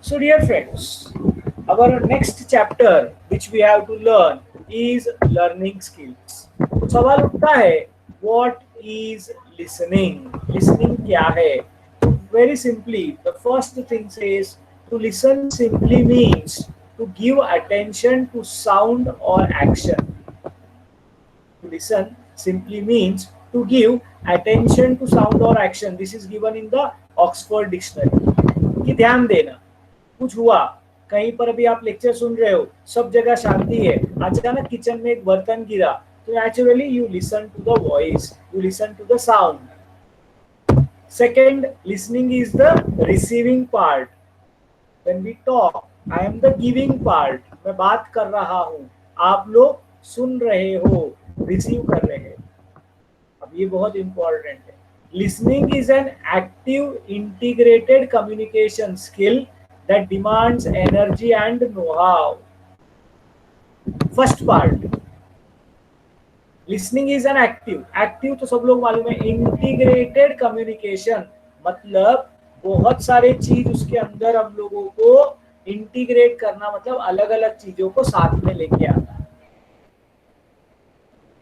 So dear friends, our next chapter which we have to learn is learning skills. तो सवाल उठता है, what is listening? Listening क्या है? Very simply, the first thing says to listen simply means to give attention to sound or action. To listen simply means to give attention to sound or action. This is given in the Oxford Dictionary. कि ध्यान देना, कुछ हुआ, कहीं पर अभी आप lecture सुन रहे हो, सब जगह शांति है, अचानक किचन में एक बर्तन गिरा, तो naturally you listen to the voice, you listen to the sound. Second, listening is the receiving part. When we talk, I am the giving part. मैं बात कर रहा हूँ, आप लोग सुन रहे हो, रिसीव कर रहे हैं. अब ये बहुत इंपॉर्टेंट है. Listening is an active, integrated communication skill that demands energy and know-how. First part, listening is an active तो सब लोग मालूम है. Integrated communication मतलब बहुत सारे चीज उसके अंदर हम लोगों को इंटीग्रेट करना, मतलब अलग अलग चीजों को साथ में लेके आना.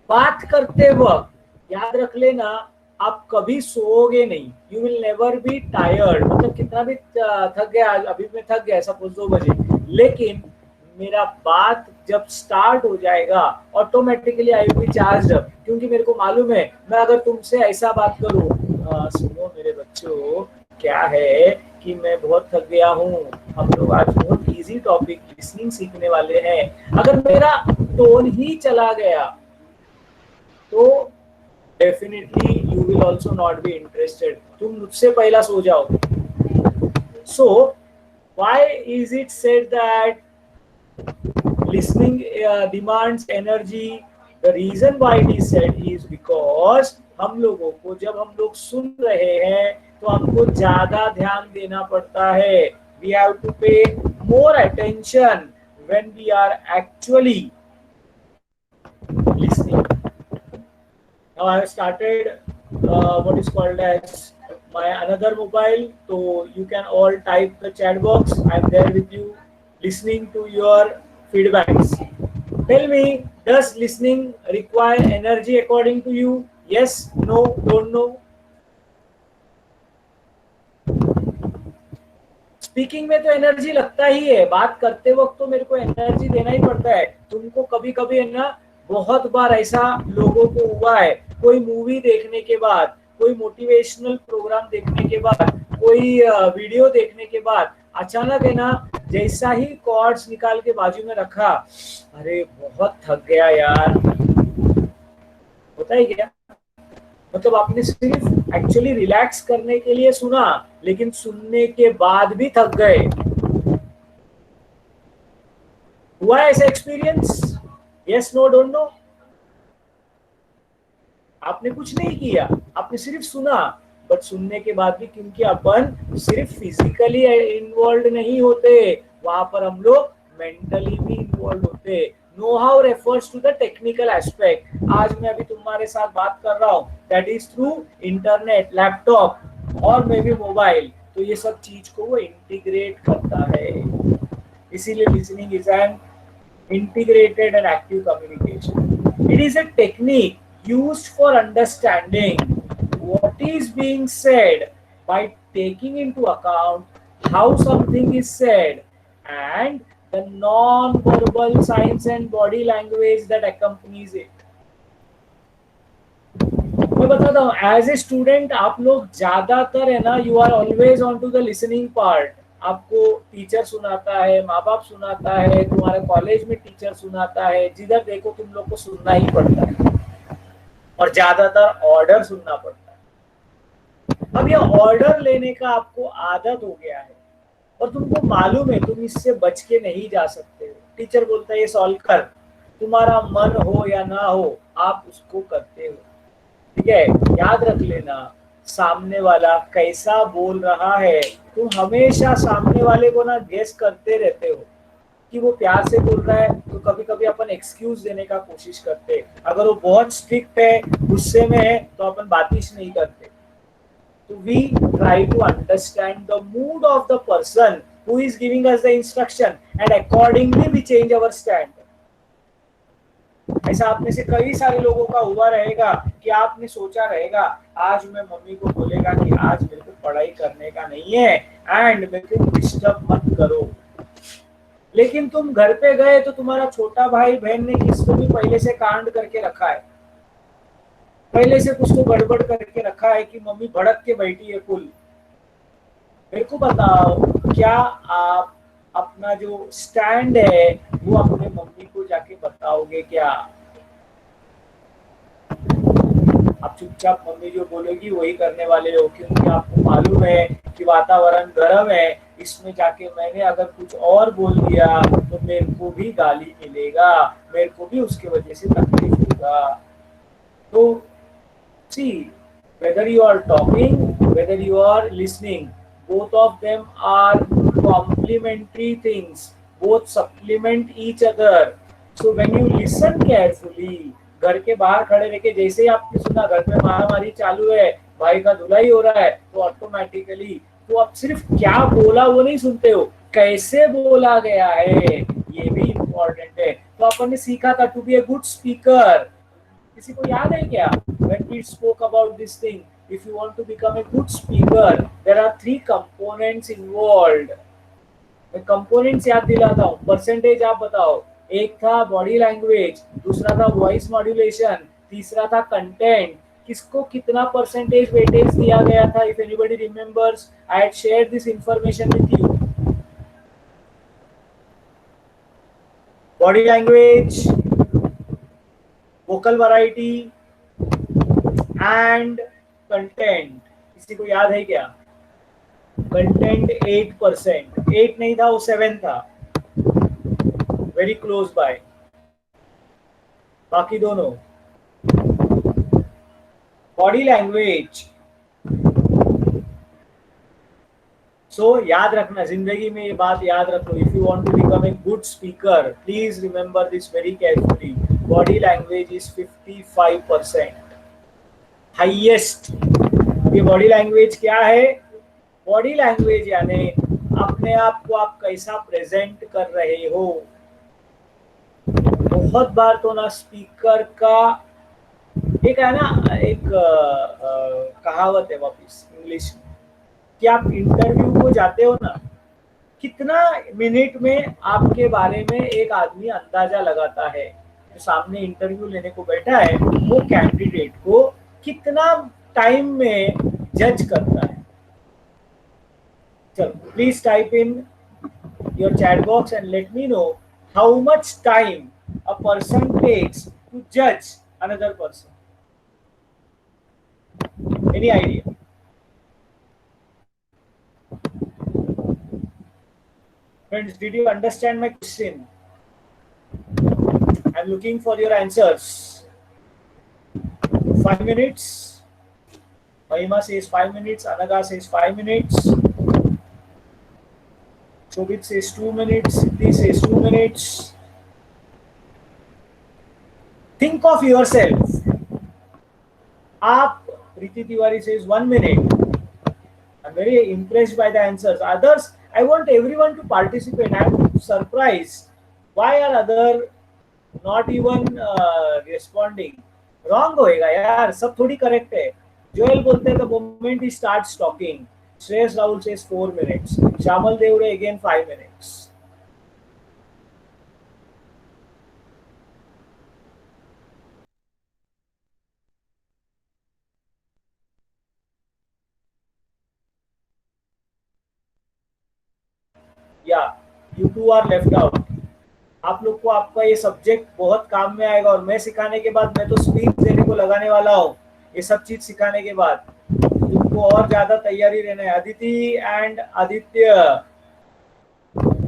बात करते वक्त याद रख लेना, आप कभी सोओगे नहीं. You will never be tired. मतलब कितना भी थक गया, अभी मैं थक गया सपोज 2 बजे, लेकिन मेरा बात जब स्टार्ट हो जाएगा automatically I will be charged up, क्योंकि मेरे को मालूम है मैं अगर तुमसे ऐसा बात करूं, सुनो मेरे बच्चों, क्या है कि मैं बहुत थक गया हूँ, हम लोग आज बहुत इजी टॉपिक लिसनिंग सीखने वाले हैं. अगर मेरा टोन ही चला गया तो definitely you will also not be interested. तुम मुझसे पहला सो जाओ. So why is it said that listening demands energy? The reason why it is said is because हम लोगों को जब हम लोग सुन रहे हैं तो हमको ज्यादा ध्यान देना पड़ता है. We have to pay more attention when we are actually listening. Now I have started what is called as my another mobile, so you can all type the chat box. I am there with you, listening to your feedbacks. Tell me, does listening require energy according to you? Yes, no, don't know. Speaking में तो energy लगता ही है, बात करते वक्त तो मेरे को एनर्जी देना ही पड़ता है. तुमको कभी कभी है ना, बहुत बार ऐसा लोगों को हुआ है, कोई मूवी देखने के बाद, कोई मोटिवेशनल प्रोग्राम देखने के बाद, कोई वीडियो देखने के बाद अचानक है ना, जैसा ही कॉर्ड्स निकाल के बाजू में रखा, अरे बहुत थक गया यार. होता ही क्या, मतलब आपने सिर्फ एक्चुअली रिलैक्स करने के लिए सुना, लेकिन सुनने के बाद भी थक गए. हुआ ऐसा experience? Yes, no, don't know. आपने कुछ नहीं किया, आपने सिर्फ सुना, बट सुनने के बाद भी, क्योंकि अपन सिर्फ फिजिकली इन्वॉल्व नहीं होते, वहां पर हम लोग मेंटली भी इन्वॉल्व होते. Know how refers to the technical aspect. आज मैं अभी तुम्हारे साथ बात कर रहा हूँ, that is through internet, laptop और मे बी मोबाइल. तो ये सब चीज को वो इंटीग्रेट करता है. इसीलिए listening is an integrated and active communication. It is a technique used for understanding what is being said by taking into account how something is said and the non-verbal signs and body language that accompanies it. मैं बताता हूँ, as a student आप लोग ज्यादातर है ना, you are always on to the listening part. आपको teacher सुनाता है, माँ बाप सुनाता है, तुम्हारे कॉलेज में टीचर सुनाता है, जिधर देखो तुम लोग को सुनना ही पड़ता है, और ज्यादातर ऑर्डर सुनना पड़ता है. अब ये ऑर्डर लेने का आपको आदत हो गया है और तुमको मालूम है तुम इससे बच के नहीं जा सकते हो. टीचर बोलता है ये सॉल्व कर, तुम्हारा मन हो या ना हो आप उसको करते हो. ठीक है, याद रख लेना, सामने वाला कैसा बोल रहा है, तुम हमेशा सामने वाले को ना गेस करते रहते हो कि वो प्यार से बोल रहा है, तो कभी कभी अपन एक्सक्यूज देने का कोशिश करते हैं. अगर वो बहुत स्ट्रिक्ट है, गुस्से में है, तो अपन बातिश नहीं करते. तो we try to understand the mood of the person who is giving us the instruction, and accordingly we change our stand. ऐसा आप में से कई सारे लोगों का हुआ रहेगा कि आपने सोचा रहेगा आज मैं मम्मी को बोलेगा कि आज मेरे को पढ़ाई करने का नहीं है एंड मेरे को डिस्टर्ब मत करो, लेकिन तुम घर पे गए तो तुम्हारा छोटा भाई बहन ने किसको भी पहले से कांड करके रखा है, पहले से कुछ तो गड़बड़ करके रखा है कि मम्मी भड़क के बैठी है फुल। मेरे को बताओ, क्या आप अपना जो स्टैंड है वो अपने मम्मी को जाके बताओगे क्या? आप चुपचाप मम्मी जो बोलेगी वही करने वाले हो, क्योंकि आपको मालूम है कि वातावरण गर्म है, इसमें जाके मैंने अगर कुछ और बोल दिया तो मेरे को भी गाली मिलेगा, मेरे को भी उसके वजह से तकलीफ होगा। तो सी, whether you are talking, whether you are listening, both of them are complementary things, both supplement each other. So when you listen carefully, घर के बाहर खड़े रह के जैसे ही आपने सुना घर में मारामारी चालू है, भाई का धुलाई हो रहा है, तो ऑटोमेटिकली तो आप सिर्फ क्या बोला वो नहीं सुनते हो, कैसे बोला गया है ये भी इम्पोर्टेंट है। तो अपन ने सीखा था to be a good speaker. किसी को याद है क्या when we spoke about this thing? If you want to become a good speaker, there are 3 components involved. मैं कंपोनेंट्स याद दिलाता हूँ, परसेंटेज आप बताओ। एक था बॉडी लैंग्वेज, दूसरा था वॉइस मॉड्यूलेशन, तीसरा था कंटेंट। किसको कितना परसेंटेज वेटेज दिया गया था? If anybody remembers, I had shared this information with you. Body language, vocal variety and content. किसी को याद है क्या? कंटेंट 8%, 8 नहीं था वो 7 था, वेरी क्लोज बाय। बाकी दोनों बॉडी लैंग्वेज। सो याद रखना, जिंदगी में ये बात याद रखो, if you want to become a good speaker please remember this very carefully. Body language is 55% highest. ये बॉडी लैंग्वेज क्या है? बॉडी लैंग्वेज यानी अपने आप को आप कैसा प्रेजेंट कर रहे हो। बहुत बार तो ना स्पीकर का एक है ना, एक कहावत है वापिस इंग्लिश में कि आप इंटरव्यू को जाते हो ना, कितना मिनट में आपके बारे में एक आदमी अंदाजा लगाता है, जो सामने इंटरव्यू लेने को बैठा है वो कैंडिडेट को कितना टाइम में जज करता है। चलो please type in your chat box and let me know how much time a person takes to judge another person. Any idea? Friends, did you understand my question? I'm looking for your answers. 5 minutes. Mahima says 5 minutes. Anaga says 5 minutes. Shobit says 2 minutes. Siddhi says 2 minutes. Think of yourself. आप Preeti Tiwari says 1 minute. I'm very impressed by the answers. Others, I want everyone to participate. I'm surprised. Why are other not even responding? Wrong होएगा यार, सब थोड़ी correct है। Joel बोलते हैं the moment he starts talking. Shreyas Rahul says 4 minutes. Shamal Devre again 5 minutes. या you two are left out. आप लोग को आपका ये सब्जेक्ट बहुत काम में आएगा, और मैं सिखाने के बाद, मैं तो स्पीच देने को लगाने वाला हूँ ये सब चीज सिखाने के बाद, तुमको और ज्यादा तैयारी रहना है। Aditi and Aditya,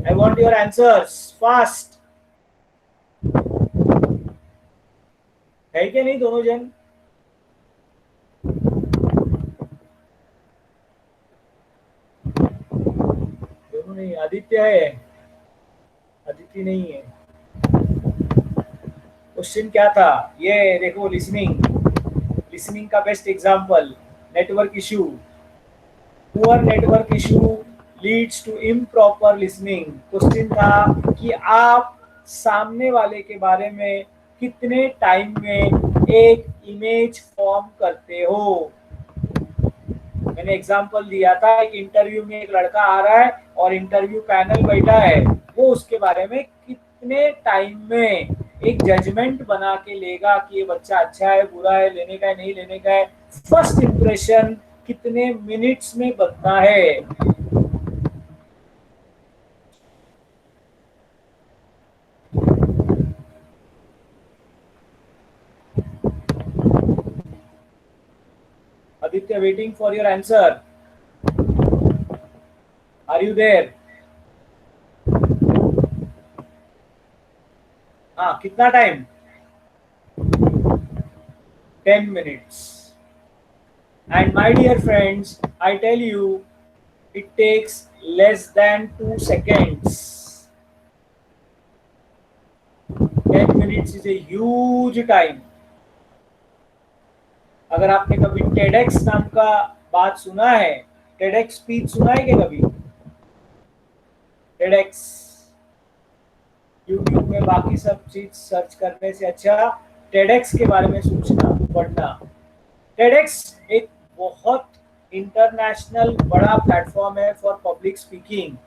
I want your answers fast. है क्या नहीं दोनों जन? दोनों नहीं, आदित्य है, अदिति नहीं है। क्वेश्चन क्या था? ये देखो, लिसनिंग का best example, network issue, poor network issue leads to improper listening. Question था कि आप सामने वाले के बारे में कितने टाइम में एक इमेज फॉर्म करते हो। मैंने एग्जांपल दिया था, एक इंटरव्यू में एक लड़का आ रहा है और इंटरव्यू पैनल बैठा है, वो उसके बारे में कितने टाइम में एक जजमेंट बना के लेगा कि ये बच्चा अच्छा है, बुरा है, लेने का है, नहीं लेने का है। फर्स्ट इंप्रेशन कितने मिनट्स में बनता है। Aditya, waiting for your answer. Are you there? हाँ, कितना time? 10 minutes. And my dear friends, I tell you, it takes less than 2 seconds. 10 minutes is a huge time. अगर आपने कभी TEDx नाम का बात सुना है, TEDx स्पीच सुना है क्या कभी? TEDx यूट्यूब में बाकी सब चीज सर्च करने से अच्छा TEDx के बारे में सोचना, पढ़ना। TEDx एक बहुत इंटरनेशनल बड़ा प्लेटफॉर्म है फॉर पब्लिक स्पीकिंग।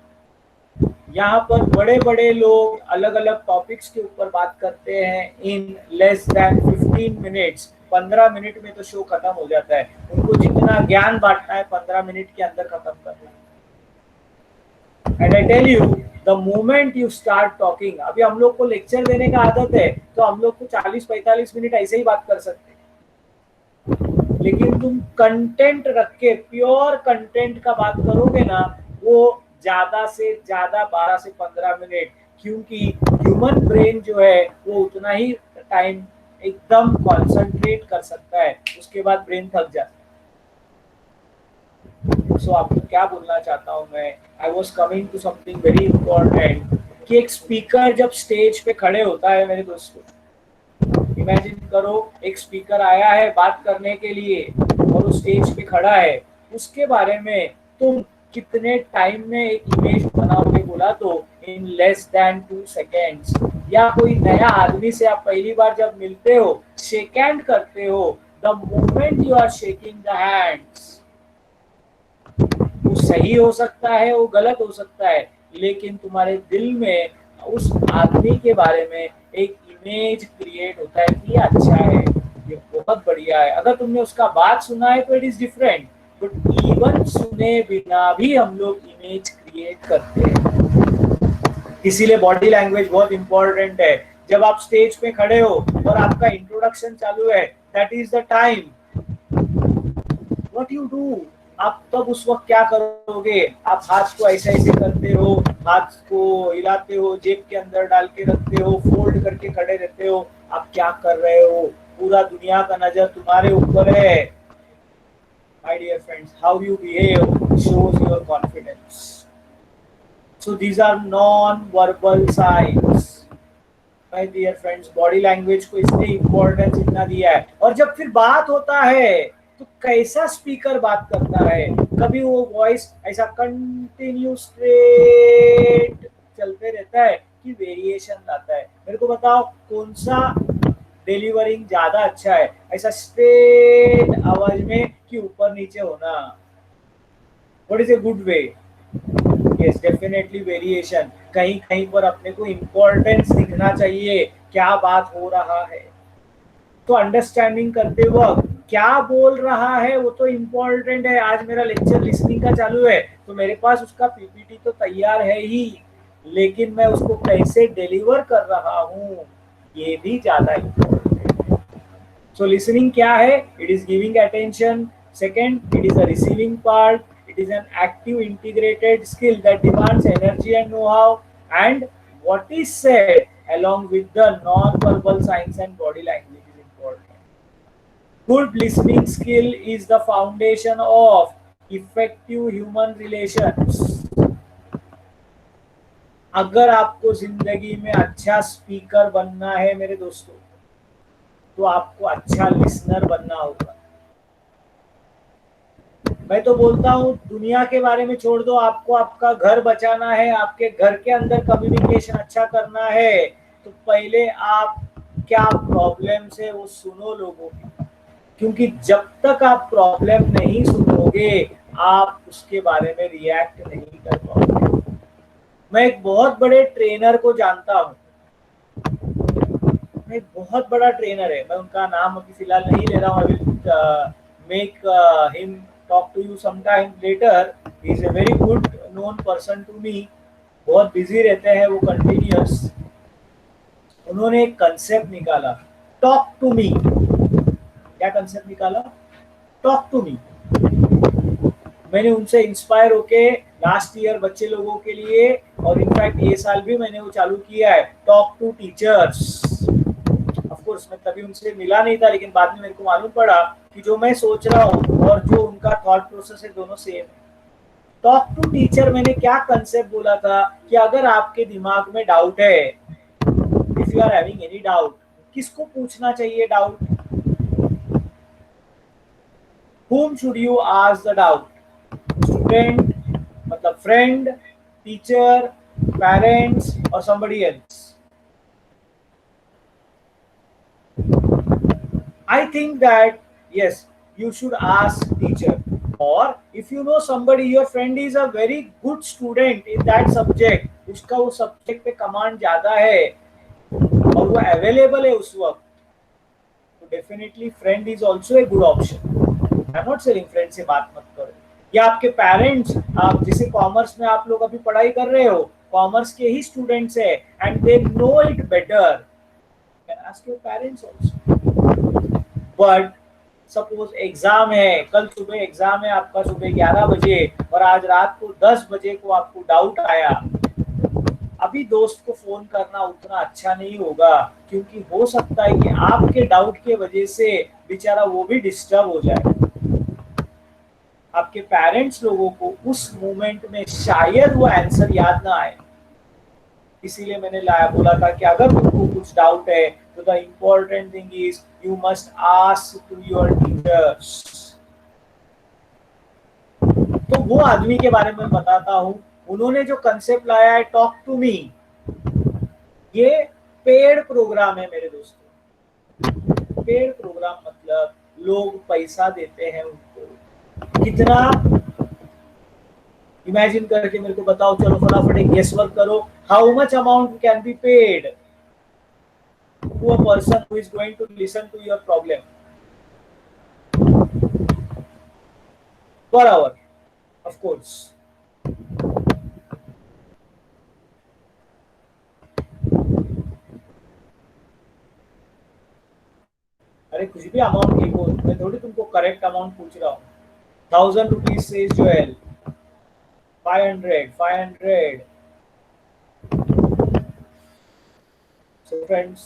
यहाँ पर बड़े बड़े लोग अलग अलग टॉपिक्स के ऊपर बात करते हैं in less than 15 minutes. 15 minute में तो शो खत्म हो जाता है। उनको जितना ज्ञान बांटना है 15 मिनट के अंदर खत्म करना है। And I tell you, the moment you start talking, अभी हम लोग को लेक्चर देने का आदत है तो हम लोग को 40-45 मिनट ऐसे ही बात कर सकते हैं, लेकिन तुम कंटेंट रख के प्योर कंटेंट का बात करोगे ना, वो ज्यादा से ज्यादा 12 से 15 मिनट, क्योंकि ह्यूमन ब्रेन जो है वो उतना ही टाइम एकदम कॉन्सेंट्रेट कर सकता है, उसके बाद ब्रेन थक जाता है। सो आपको क्या बोलना चाहता हूँ मैं, I was coming to something very important, कि एक स्पीकर जब स्टेज पे खड़े होता है मेरे दोस्तों, इमेजिन करो एक स्पीकर आया है बात करने के लिए और उस स्टेज पे खड़ा है, उसके बारे में तुम कितने टाइम में एक इमेज बनाओगे बोला तो इन लेस देन 2 सेकेंड्स। या कोई नया आदमी से आप पहली बार जब मिलते हो, शेक हैंड करते हो, the moment you are shaking the hands, वो सही हो सकता है, वो गलत हो सकता है, लेकिन तुम्हारे दिल में उस आदमी के बारे में एक इमेज क्रिएट होता है कि ये अच्छा है, ये बहुत बढ़िया है। अगर तुमने उसका बात सुना है तो it is different, but even सुने बिना भी हम लोग इमेज क्रिएट करते हैं। इसीलिए बॉडी लैंग्वेज बहुत इंपॉर्टेंट है। जब आप स्टेज पे खड़े हो और आपका इंट्रोडक्शन चालू है, that is the time what you do. आप तब उस वक्त क्या करोगे? आप हाथ को ऐसे ऐसे करते हो, हाथ को हिलाते हो, जेब के अंदर डाल के रखते हो, फोल्ड करके खड़े रहते हो। आप क्या कर रहे हो? पूरा दुनिया का नजर तुम्हारे ऊपर है। My dear friends, how you behave shows your confidence. So these are non-verbal signs. My dear friends, body language को इसने इम्पोर्टेंस इतना दिया है। और जब फिर बात होता है तो कैसा स्पीकर बात करता है, कभी वो वॉइस ऐसा कंटिन्यू स्ट्रेट चलते रहता है कि वेरिएशन लाता है। मेरे को बताओ कौन सा डिलीवरिंग ज्यादा अच्छा है, ऐसा स्ट्रेट आवाज में कि ऊपर नीचे होना? What is a good way? Yes, definitely variation. कहीं कहीं पर अपने को इम्पोर्टेंस दिखना चाहिए, क्या बात हो रहा है। तो अंडरस्टैंडिंग करते वक्त क्या बोल रहा है वो तो इम्पोर्टेंट है। आज मेरा लेक्चर लिसनिंग का चालू है तो मेरे पास उसका पीपीटी तो तैयार है ही, लेकिन मैं उसको कैसे डिलीवर कर रहा हूँ ये भी ज्यादा इम्पोर्टेंट है। सो लिसनिंग क्या है? It is giving attention. Second, it is the receiving part. It is an active integrated skill that demands energy and know-how, and what is said along with the non-verbal signs and body language is important. Good listening skill is the foundation of effective human relations. अगर आपको जिंदगी में अच्छा speaker बनना है मेरे दोस्तों, तो आपको अच्छा लिसनर बनना होगा। मैं तो बोलता हूँ दुनिया के बारे में छोड़ दो, आपको आपका घर बचाना है, आपके घर के अंदर कम्युनिकेशन अच्छा करना है, तो पहले आप क्या प्रॉब्लम है वो सुनो लोगों की, क्योंकि जब तक आप प्रॉब्लम नहीं सुनोगे आप उसके बारे में रिएक्ट नहीं कर पाओगे। मैं एक बहुत बड़े ट्रेनर को जानता हूँ, एक बहुत बड़ा ट्रेनर है, मैं उनका नाम अभी फिलहाल नहीं ले रहा हूँ, I will make him talk to you some time later. He is a very good known person to me, बहुत बिजी रहते हैं वो कंटिन्यूअस। उन्होंने एक कंसेप्ट निकाला, टॉक टू मी। क्या कंसेप्ट निकाला? Talk to me. मैंने उनसे इंस्पायर होके लास्ट ईयर बच्चे लोगों के लिए, और इनफैक्ट ये साल भी मैंने वो चालू किया है, talk to teachers. Of course मैं तभी उनसे मिला नहीं था, लेकिन बाद में मेरे को मालूम पड़ा कि जो मैं सोच रहा हूँ और जो उनका थॉट प्रोसेस है दोनों सेम है। टॉक टू टीचर मैंने क्या कंसेप्ट बोला था कि अगर आपके दिमाग में डाउट है, if you are having any doubt, किसको पूछना चाहिए doubt? whom should you ask the doubt? Student, मतलब friend, teacher, parents or somebody else? I think that yes, you should ask teacher. Or if you know somebody, your friend is a very good student in that subject, उसका वो subject पे command ज्यादा है और वो available है उस वक्त, तो definitely friend is also a good option. I am not saying friend से बात मत करो, या आपके पेरेंट्स, आप जैसे कॉमर्स में आप लोग अभी पढ़ाई कर रहे हो, कॉमर्स के ही स्टूडेंट्स है and they know it better, can ask your parents also. But suppose exam है, कल सुबह एग्जाम है आपका सुबह 11 बजे और आज रात को 10 बजे को आपको डाउट आया, अभी दोस्त को फोन करना उतना अच्छा नहीं होगा, क्योंकि हो सकता है कि आपके डाउट के वजह से बेचारा वो भी डिस्टर्ब हो जाए। आपके पेरेंट्स लोगों को उस मोमेंट में शायद वो आंसर याद ना आए, इसीलिए मैंने लाया बोला था कि अगर तुमको कुछ डाउट है तो the important thing is you must ask to your teachers. तो वो आदमी के बारे में बताता हूँ, उन्होंने जो कंसेप्ट लाया है टॉक टू मी, ये पेड प्रोग्राम है मेरे दोस्तों। पेड प्रोग्राम मतलब लोग पैसा देते हैं उनको, कितना इमेजिन करके मेरे को बताओ, चलो फटाफट एक गेस वर्क करो, how much amount can be paid to a person who is going to listen to your problem per hour? Of course अरे कुछ भी अमाउंट लिखो, मैं थोड़ी तुमको करेक्ट अमाउंट पूछ रहा हूँ। 1000 रुपीज से जोएल, 500 so friends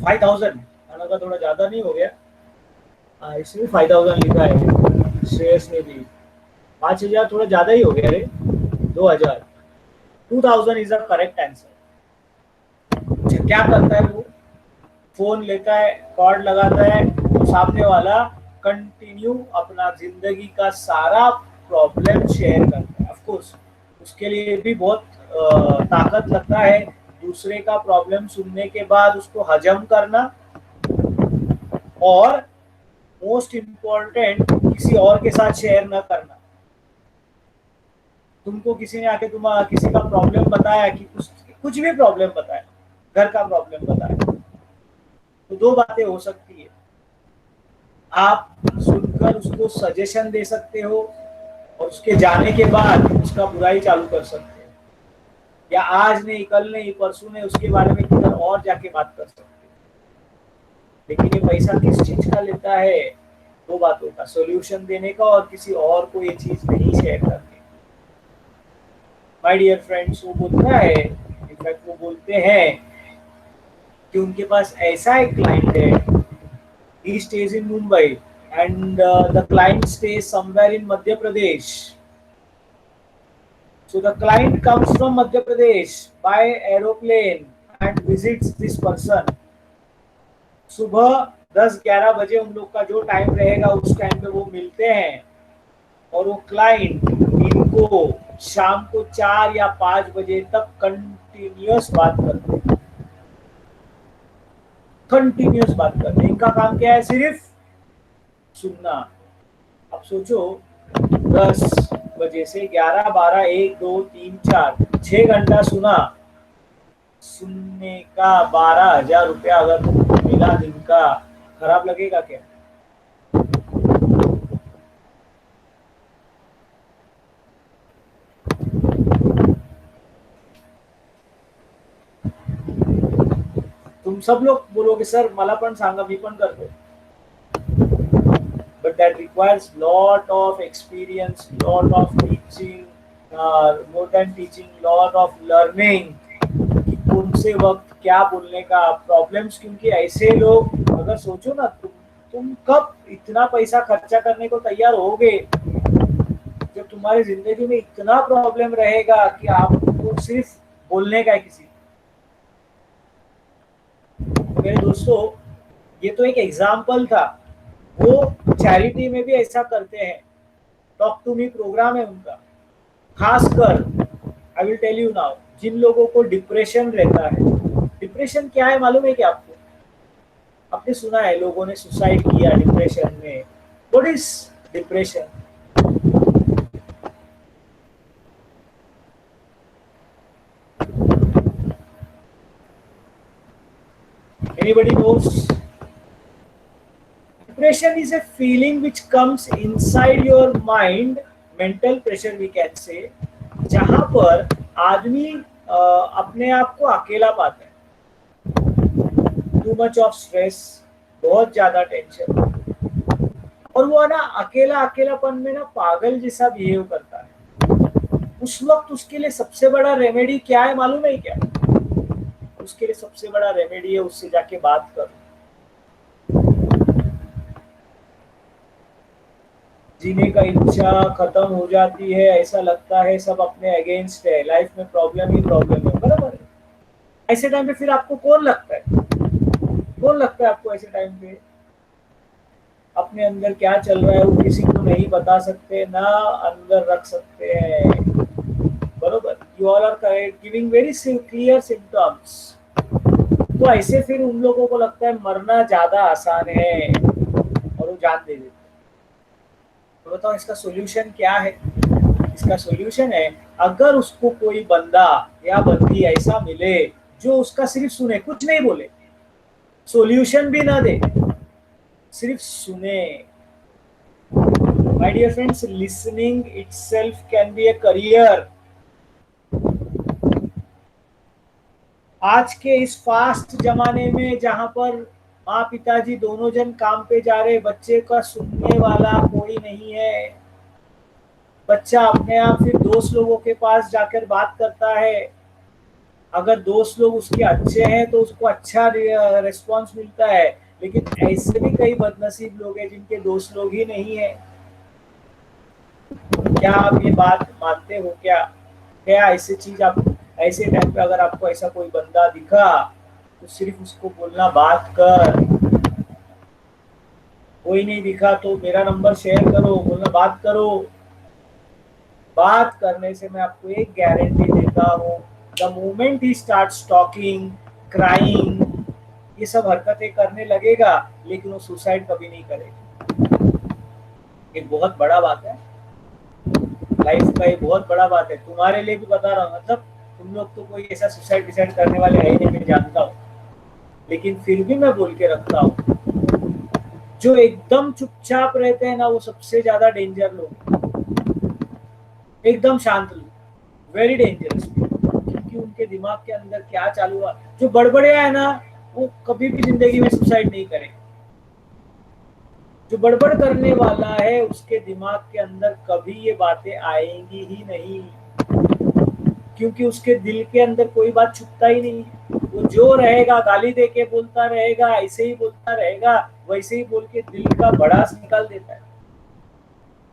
5000 खाना का थोड़ा ज्यादा नहीं हो गया? इसमें 5000 लिखा है, श्रेयस ने भी 5000 थोड़ा ज्यादा ही हो गया रे, 2000, 2000 इज द करेक्ट आंसर। क्या करता है वो, फोन लेता है, कॉर्ड लगाता है, तो सामने वाला कंटिन्यू अपना जिंदगी का सारा प्रॉब्लम शेयर करता है। ऑफ कोर्स उसके लिए भी बहुत ताकत लगता है, दूसरे का प्रॉब्लम सुनने के बाद उसको हजम करना, और मोस्ट इम्पोर्टेंट किसी और के साथ शेयर न करना। तुमको किसी ने आके तुम किसी का प्रॉब्लम बताया, कि कुछ भी प्रॉब्लम बताया, घर का प्रॉब्लम बताया, तो दो बातें हो सकती है, आप सुनकर उसको सजेशन दे सकते हो और उसके जाने के बाद उसका बुराई चालू कर सकते हो, या आज नहीं कल नहीं परसों नहीं उसके बारे में किधर और जाके बात कर सकते हो। लेकिन ये पैसा किस चीज का लेता है? दो बातों का, सोल्यूशन देने का और किसी और को ये चीज नहीं शेयर करनी। माय डियर फ्रेंड्स, वो बोलता है, इनफैक्ट वो बोलते हैं कि उनके पास ऐसा एक क्लाइंट है, he stays in Mumbai and the client stays somewhere in Madhya Pradesh. So the client comes from Madhya Pradesh by aeroplane and visits this person. सुबह 10-11 बजे उन लोग का जो टाइम रहेगा उस टाइम पे वो मिलते हैं, और वो क्लाइंट इनको शाम को 4 या 5 बजे तक कंटिन्यूअस बात करते हैं, कंटिन्यूअस बात करते हैं। इनका काम क्या है? सिर्फ सुनना। अब सोचो 10 बजे से 11, 12, 1, 2, 3, 4, 6 घंटा सुना। सुनने का 12,000 रुपया अगर तुमको मिला दिन का, खराब लगेगा क्या? तुम सब लोग बोलोगे सर मला पण सांगा, मी पण करतो. But that requires lot of experience, lot of teaching, more than teaching, lot of learning कि कौन से वक्त क्या बोलने का प्रॉब्लम्स, क्योंकि ऐसे लोग अगर सोचो ना, तुम कब इतना पैसा खर्चा करने को तैयार होगे जब तुम्हारी जिंदगी में इतना प्रॉब्लम रहेगा कि आपको सिर्फ बोलने का है किसी। तो मेरे दोस्तों, ये तो एक एग्जाम्पल था। वो चैरिटी में भी ऐसा करते हैं, टॉक टू मी प्रोग्राम है उनका। खासकर I will tell you now, जिन लोगों को डिप्रेशन रहता है। डिप्रेशन क्या है मालूम है क्या आपको? आपने सुना है लोगों ने सुसाइड किया डिप्रेशन में। What is depression? Anybody knows? Depression is a feeling which comes inside your mind, mental pressure we can say, जहां पर आदमी अपने आप को अकेला पाता है। टू मच ऑफ स्ट्रेस, बहुत ज्यादा टेंशन, और वो ना अकेला अकेलापन में ना पागल जैसा बिहेव करता है। उस वक्त उसके लिए सबसे बड़ा रेमेडी क्या है मालूम है क्या? उसके लिए सबसे बड़ा रेमेडी है उससे जाके बात करो। जीने का इच्छा खत्म हो जाती है, ऐसा लगता है सब अपने अगेंस्ट है, लाइफ में प्रॉब्लम ही प्रॉब्लम है, बराबर है? ऐसे टाइम पे फिर आपको कौन लगता है? कौन लगता है आपको ऐसे टाइम पे? अपने अंदर क्या चल रहा है वो किसी को नहीं बता सकते, ना अंदर रख सकते हैं, बरोबर? You all are giving very clear symptoms. तो ऐसे फिर उन लोगों को लगता है मरना ज्यादा आसान है और वो जान दे देते। तो बताओ इसका सोल्यूशन क्या है? इसका सोल्यूशन है, अगर उसको कोई बंदा या बंदी ऐसा मिले जो उसका सिर्फ सुने, कुछ नहीं बोले, सोल्यूशन भी ना दे, सिर्फ सुने। My dear friends, listening itself can be a career. आज के इस फास्ट जमाने में जहां पर माँ पिताजी दोनों जन काम पे जा रहे, बच्चे का सुनने वाला कोई नहीं है। बच्चा अपने आप फिर दोस्त लोगों के पास जाकर बात करता है। अगर दोस्त लोग उसके अच्छे हैं तो उसको अच्छा रिस्पॉन्स मिलता है, लेकिन ऐसे भी कई बदनसीब लोग हैं जिनके दोस्त लोग ही नहीं है। क्या आप ये बात मानते हो? क्या ऐसी चीज आप ऐसे टाइम पे अगर आपको ऐसा कोई बंदा दिखा तो सिर्फ उसको बोलना बात कर। कोई नहीं दिखा तो मेरा नंबर शेयर करो, बोलना बात करो। बात करने से मैं आपको एक गारंटी देता हूँ, the moment he starts talking, crying, ये सब हरकतें करने लगेगा, लेकिन वो सुसाइड कभी नहीं करेगा। एक बहुत बड़ा बात है, लाइफ का एक बहुत बड़ा बात है, तुम्हारे लिए भी बता रहा हूँ। मतलब तुम लोग तो कोई ऐसा सुसाइड डिसाइड करने वाले है नहीं, मैं जानता हूँ, लेकिन फिर भी मैं बोल के रखता हूँ, जो एकदम चुपचाप रहते हैं ना वो सबसे ज्यादा डेंजर लोग, एकदम शांत लोग, वेरी डेंजरस, क्योंकि उनके दिमाग के अंदर क्या चालू हुआ। जो बड़बड़िया है ना वो कभी भी जिंदगी में सुसाइड नहीं करेंगे। जो बड़बड़ करने वाला है उसके दिमाग के अंदर कभी ये बातें आएंगी ही नहीं, क्योंकि उसके दिल के अंदर कोई बात छुपता ही नहीं। वो जो रहेगा गाली दे के बोलता रहेगा, ऐसे ही बोलता रहेगा, वैसे ही बोल के दिल का भड़ास निकाल देता है।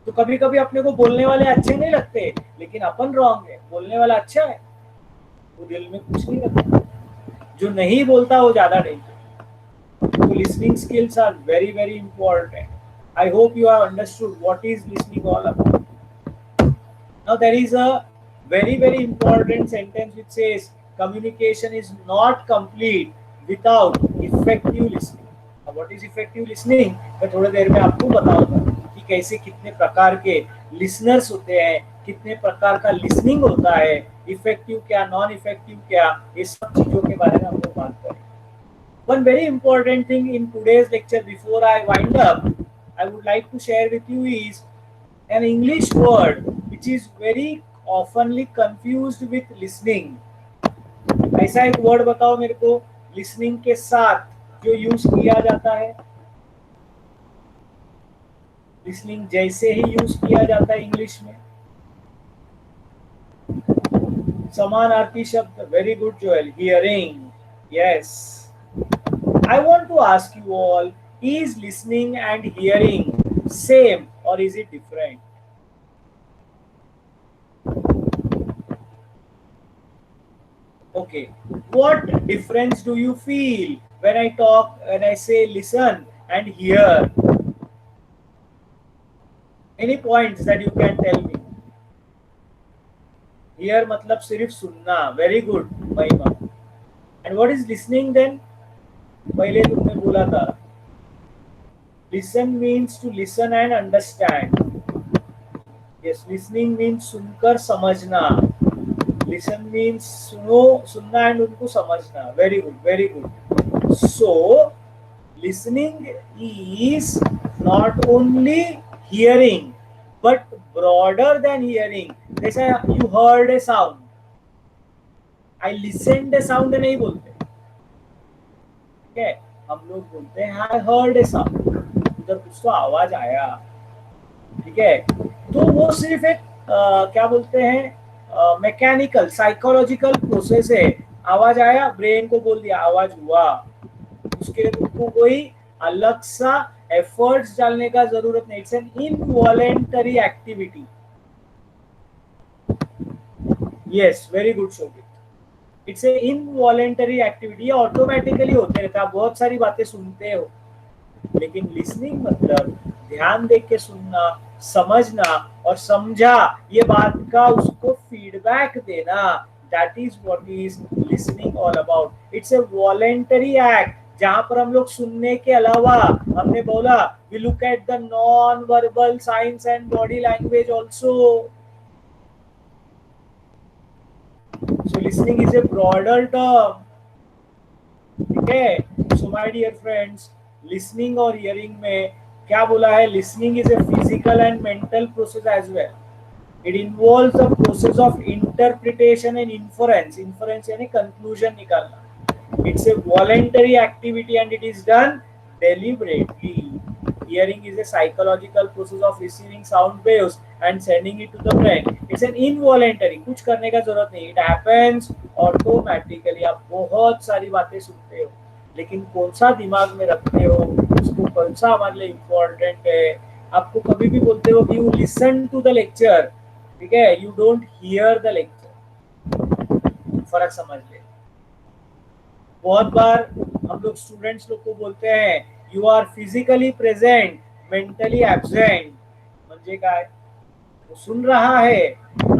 तो कभी कभी अपने को बोलने वाले अच्छे नहीं लगते, लेकिन अपन रॉन्ग है, बोलने वाला अच्छा है, वो दिल में कुछ नहीं रखता। जो नहीं बोलता वो ज्यादा danger. So listening skills are very very important. I hope you have understood what is listening all about. Now there is a very very important sentence which says communication is not complete without effective listening. अब what is effective listening मैं थोड़ी देर में आपको बताऊंगा कि कैसे कितने प्रकार के लिसनर्स होते हैं, कितने प्रकार का लिसनिंग होता है, इफेक्टिव क्या, नॉन इफेक्टिव क्या, ये सब चीजों के बारे में हम लोग बात करेंगे. One very important thing in today's lecture before I wind up, I would like to share with you is an English word which is very oftenly confused with listening. ऐसा एक वर्ड बताओ मेरे को लिसनिंग के साथ जो use किया जाता है, लिसनिंग जैसे ही यूज किया जाता है इंग्लिश में. समानार्थी शब्द. Very good Joel. Hearing. Yes. I want to ask you all, is listening and hearing same or is it different? Okay, what difference do you feel when I talk, when I say listen and hear? Any points that you can tell me? Hear मतलब सिर्फ सुनना. Very good, महिमा. And what is listening then? पहले तुमने बोला था listen means to listen and understand. Yes, listening means सुनकर समझना. Listen means सुनो, सुनना and उनको समझना. Very good, very good. So listening is not only hearing but broader than hearing. जैसे you heard a sound, I listened a sound नहीं बोलते. Okay, हम लोग बोलते हैं I heard a sound, उधर कुछ तो आवाज आया. ठीक है, तो वो सिर्फ एक क्या बोलते हैं मैकेनिकल साइकोलॉजिकल प्रोसेस है. आवाज आया, ब्रेन को बोल दिया आवाज हुआ. उसके लिए तुमको कोई अलग सा एफर्ट्स डालने का जरूरत नहीं. It's an involuntary activity. Yes, very good Shobhit. It's a involuntary activity. ये ऑटोमेटिकली होते रहता है. आप बहुत सारी बातें सुनते हो, लेकिन लिसनिंग मतलब ध्यान देख के सुनना, समझना और समझा ये बात का उसको फीडबैक देना. That is what is listening all about. It's a voluntary act जहां पर हम लोग सुनने के अलावा हमने बोला we look at the non verbal science and body language also. So listening is a broader term. ठीक है. So my dear friends, listening और hearing में क्या बोला है? Listening is a physical and mental process as well. It involves the process of interpretation and inference. Inference यानी conclusion निकालना. It's a voluntary activity and it is done deliberately. Hearing is a psychological process of receiving sound waves and sending it to the brain. It's an involuntary. कुछ करने का जरूरत नहीं. It happens automatically. आप बहुत सारी बातें सुनते हो, लेकिन कौन सा दिमाग में रखते हो, उसको कौन सा हमारे लिए इम्पोर्टेंट है. आपको कभी भी बोलते हो कि you listen to the lecture, ठीक है, you don't hear the lecture. फर्क समझ ले. बहुत बार हम लोग स्टूडेंट्स लोग को बोलते हैं you are physically present mentally absent. म्हणजे काय? वो सुन रहा है,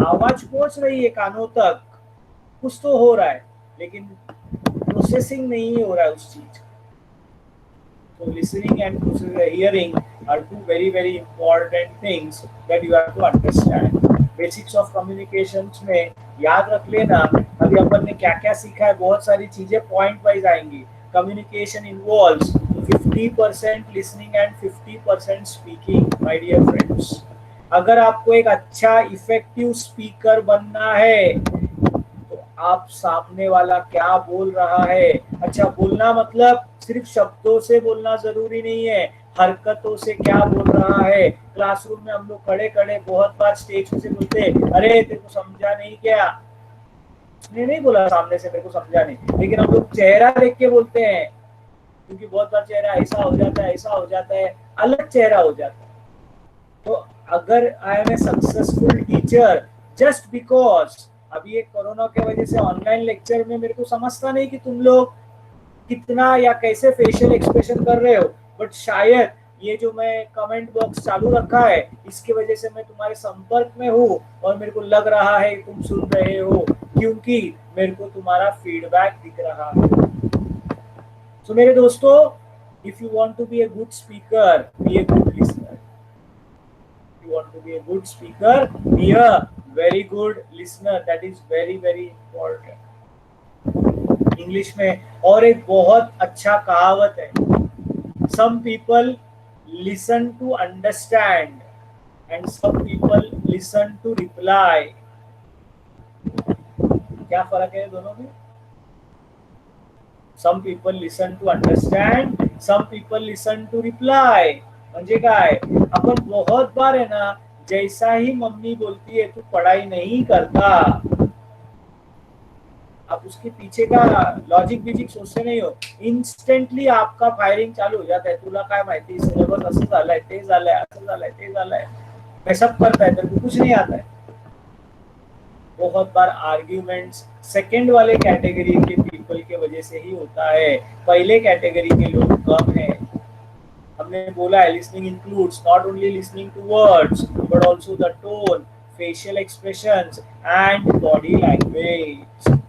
आवाज पहुंच रही है कानों तक, कुछ तो हो रहा है, लेकिन प्रोसेसिंग नहीं हो रहा है उस चीज. तो listening and hearing are two very very important things that you have to understand. Basics of communications में याद रख लेना. अभी अपन ने क्या क्या सीखा है, बहुत सारी चीजें पॉइंट वाइज आएंगी. Communication involves 50% listening and 50% speaking. My dear friends, अगर आपको एक अच्छा इफेक्टिव स्पीकर बनना है तो आप सामने वाला क्या बोल रहा है, अच्छा बोलना मतलब सिर्फ शब्दों से बोलना जरूरी नहीं है, हरकतों से क्या बोल रहा है. क्लासरूम में हम लोग खड़े खड़े बहुत बार स्टेज से बोलते अरे तेरे को समझा नहीं क्या. उसने नहीं बोला सामने से मेरे को समझा नहीं, लेकिन हम लोग चेहरा देख के बोलते हैं, क्योंकि बहुत बार चेहरा ऐसा हो जाता है, ऐसा हो जाता है, अलग चेहरा हो जाता है. तो अगर I am a successful teacher just because अभी एक कोरोना के वजह से ऑनलाइन लेक्चर में मेरे को समझता नहीं कि तुम लोग कितना या कैसे फेशियल एक्सप्रेशन कर रहे हो, बट शायद ये जो मैं कमेंट बॉक्स चालू रखा है इसकी वजह से मैं तुम्हारे संपर्क में हूँ और मेरे को लग रहा है तुम सुन रहे हो, क्योंकि मेरे को तुम्हारा फीडबैक दिख रहा है। सो मेरे दोस्तों, if you want to be a good speaker, be a good listener. You want to be a good speaker, be a very good listener. That is very very important. English में और एक बहुत अच्छा कहावत है, some people listen to understand and some people listen to reply. क्या फर्क है दोनों में? Some people listen to understand, some people listen to reply. म्हणजे काय, अपन बहुत बार है ना, जैसा ही मम्मी बोलती है तू पढ़ाई नहीं करता, आप उसके पीछे का लॉजिक बिजिक सोचते नहीं हो, इंस्टेंटली आपका फायरिंग चालू हो जाता है, तुला काय माहिती सिलेबस असं झालंय, ते झालंय, असं झालंय, ते झालंय, मैं सब करता है, तेरे को कुछ नहीं आता है। बहुत बार आर्ग्यूमेंट्स सेकंड वाले कैटेगरी के पीपल के वजह से ही होता है, पहले कैटेगरी के लोग कम है। हमने बोला है listening includes not only listening to words but also the tone, facial expressions and body language.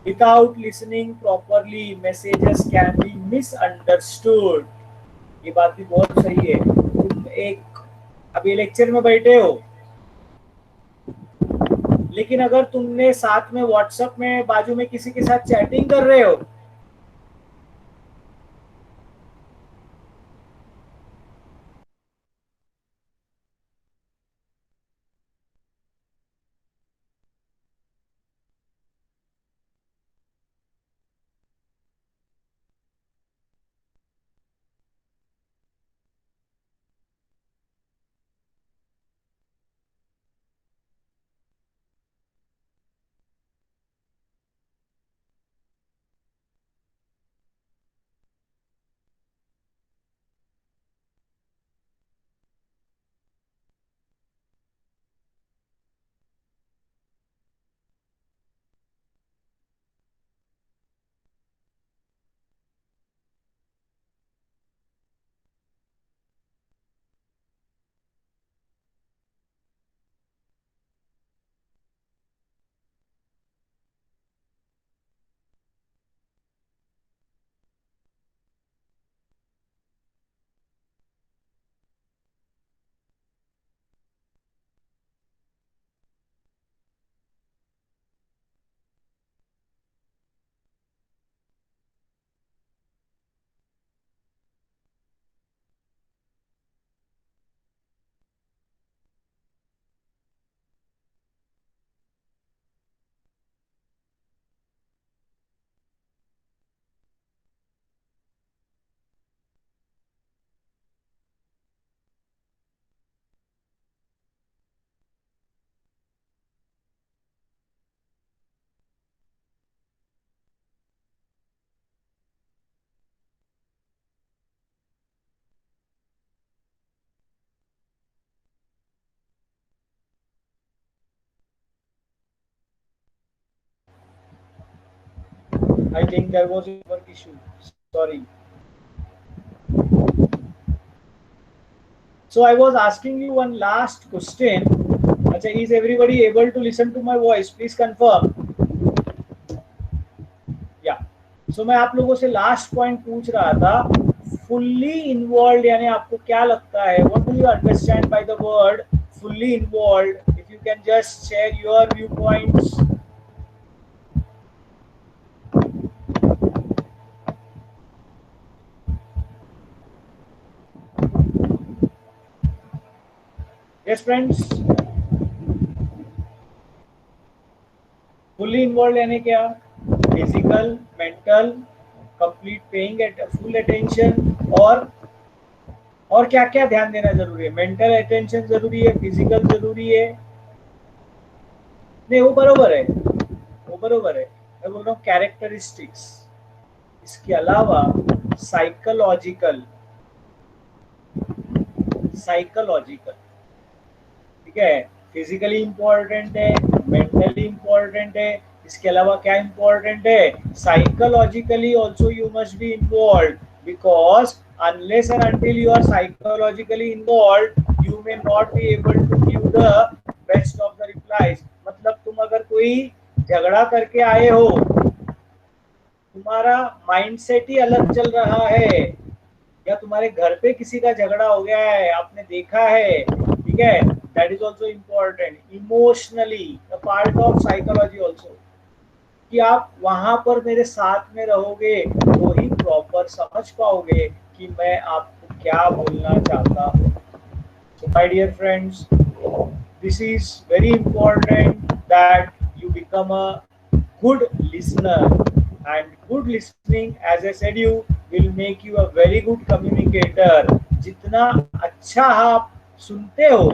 Without listening properly, messages can be misunderstood. ये बात भी बहुत सही है। तुम एक अभी लेक्चर में बैठे हो, लेकिन अगर तुमने साथ में व्हाट्सएप में बाजू में किसी के साथ चैटिंग कर रहे हो, I think there was a network issue. Sorry. So I was asking you one last question. अच्छा, is everybody able to listen to my voice? Please confirm. Yeah. So मैं आप लोगों से लास्ट पॉइंट पूछ रहा था, फुल्ली इन्वॉल्व यानी आपको क्या लगता है, what do you understand by the word fully involve? If you can just share your view points. Yes, friends. Fully involve यानी क्या? Physical, mental, complete paying at full attention, और क्या क्या ध्यान देना जरूरी है? मेंटल अटेंशन जरूरी है, फिजिकल जरूरी है, नहीं वो बरोबर है, वो बरोबर है। मैं बोल रहा हूँ कैरेक्टरिस्टिक्स, इसके अलावा साइकोलॉजिकल, साइकोलॉजिकल, ठीक है, फिजिकली इंपॉर्टेंट है, मेंटली इंपॉर्टेंट है, इसके अलावा क्या इंपॉर्टेंट है, psychologically also you must be involve, because unless and until you are psychologically involved you may not be able to give the best of the replies. मतलब तुम अगर कोई झगड़ा करके आए हो, तुम्हारा माइंडसेट ही अलग चल रहा है, या तुम्हारे घर पे किसी का झगड़ा हो गया है, आपने देखा है, ठीक है, that is also important, emotionally the part of psychology also, कि आप वहां पर मेरे साथ में रहोगे तो ही प्रॉपर समझ पाओगे कि मैं आपको क्या बोलना चाहता हूँ. So my dear friends, this is very important that you become a good listener, and good listening, as I said, you will make you a very good communicator. जितना अच्छा आप सुनते हो